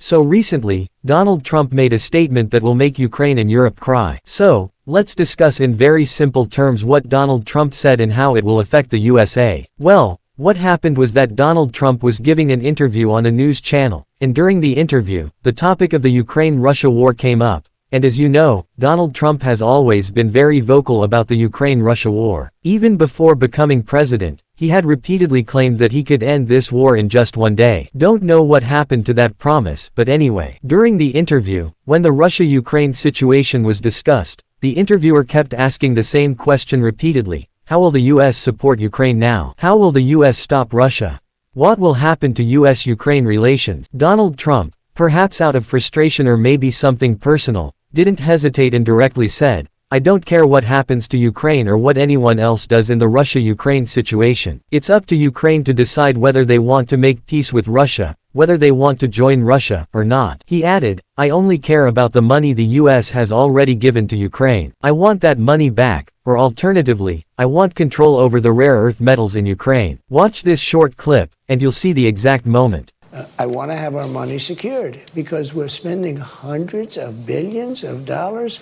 So recently, Donald Trump made a statement that will make Ukraine and Europe cry. So, let's discuss in very simple terms what Donald Trump said and how it will affect the USA. Well, what happened was that Donald Trump was giving an interview on a news channel, and during the interview, the topic of the Ukraine-Russia war came up. And as you know, Donald Trump has always been very vocal about the Ukraine-Russia war. Even before becoming president, he had repeatedly claimed that he could end this war in just one day. Don't know what happened to that promise, but anyway. During the interview, when the Russia-Ukraine situation was discussed, the interviewer kept asking the same question repeatedly. How will the US support Ukraine now? How will the US stop Russia? What will happen to US-Ukraine relations? Donald Trump, perhaps out of frustration or maybe something personal, didn't hesitate and directly said, I don't care what happens to Ukraine or what anyone else does in the Russia-Ukraine situation. It's up to Ukraine to decide whether they want to make peace with Russia, whether they want to join Russia or not. He added, I only care about the money the US has already given to Ukraine. I want that money back, or alternatively, I want control over the rare earth metals in Ukraine. Watch this short clip, and you'll see the exact moment. I want to have our money secured because we're spending hundreds of billions of dollars,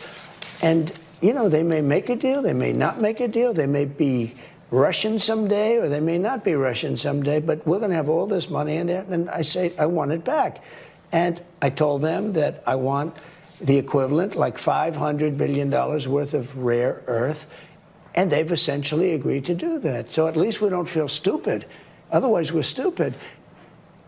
and you know, they may make a deal, they may not make a deal, they may be Russian someday, or they may not be Russian someday, but we're going to have all this money in there, and I say, I want it back. And I told them that I want the equivalent, like $500 billion worth of rare earth, and they've essentially agreed to do that. So at least we don't feel stupid. Otherwise, we're stupid.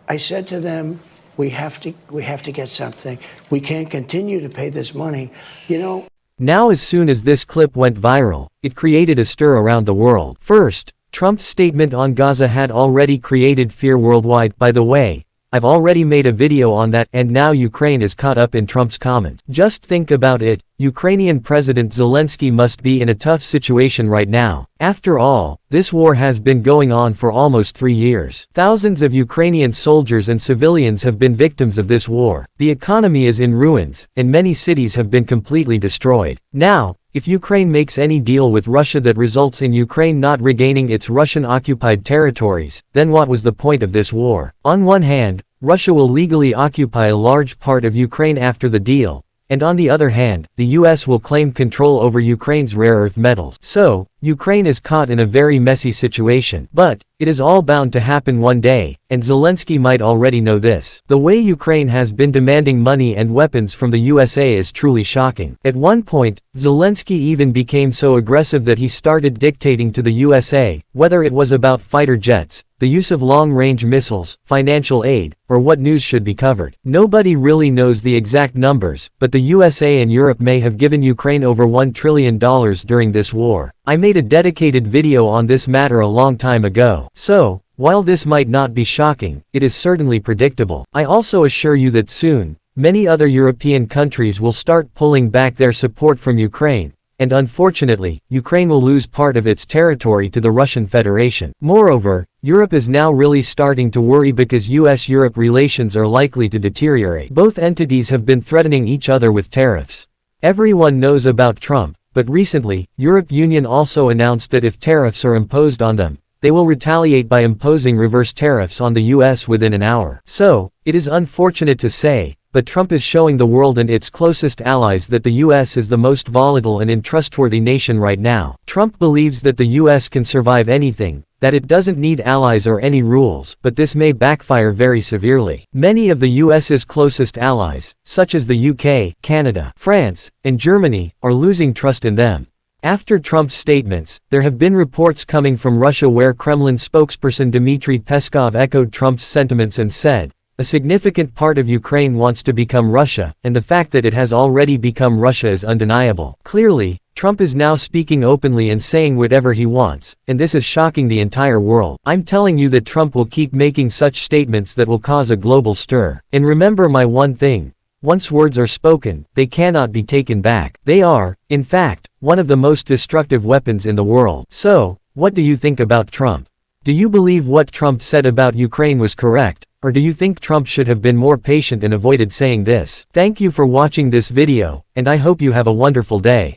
I said to them, we have to get something. We can't continue to pay this money, you know. Now as soon as this clip went viral, it created a stir around the world. First, Trump's statement on Gaza had already created fear worldwide. By the way, I've already made a video on that, and now Ukraine is caught up in Trump's comments. Just think about it, Ukrainian President Zelensky must be in a tough situation right now. After all, this war has been going on for almost 3 years. Thousands of Ukrainian soldiers and civilians have been victims of this war. The economy is in ruins, and many cities have been completely destroyed. Now, if Ukraine makes any deal with Russia that results in Ukraine not regaining its Russian-occupied territories, then what was the point of this war? On one hand, Russia will legally occupy a large part of Ukraine after the deal, and on the other hand, the US will claim control over Ukraine's rare earth metals. So, Ukraine is caught in a very messy situation. But, it is all bound to happen one day, and Zelensky might already know this. The way Ukraine has been demanding money and weapons from the USA is truly shocking. At one point, Zelensky even became so aggressive that he started dictating to the USA, whether it was about fighter jets, the use of long-range missiles, financial aid, or what news should be covered. Nobody really knows the exact numbers, but the USA and Europe may have given Ukraine over $1 trillion during this war. I made a dedicated video on this matter a long time ago. So, while this might not be shocking, it is certainly predictable. I also assure you that soon, many other European countries will start pulling back their support from Ukraine, and unfortunately, Ukraine will lose part of its territory to the Russian Federation. Moreover, Europe is now really starting to worry because US-Europe relations are likely to deteriorate. Both entities have been threatening each other with tariffs. Everyone knows about Trump, but recently, European Union also announced that if tariffs are imposed on them, they will retaliate by imposing reverse tariffs on the US within an hour. So, it is unfortunate to say, but Trump is showing the world and its closest allies that the US is the most volatile and untrustworthy nation right now. Trump believes that the US can survive anything, that it doesn't need allies or any rules, but this may backfire very severely. Many of the US's closest allies, such as the UK, Canada, France, and Germany, are losing trust in them. After Trump's statements, there have been reports coming from Russia where Kremlin spokesperson Dmitry Peskov echoed Trump's sentiments and said, a significant part of Ukraine wants to become Russia, and the fact that it has already become Russia is undeniable. Clearly, Trump is now speaking openly and saying whatever he wants, and this is shocking the entire world. I'm telling you that Trump will keep making such statements that will cause a global stir. And remember my one thing. Once words are spoken, they cannot be taken back. They are, in fact, one of the most destructive weapons in the world. So, what do you think about Trump? Do you believe what Trump said about Ukraine was correct? Or do you think Trump should have been more patient and avoided saying this? Thank you for watching this video, and I hope you have a wonderful day.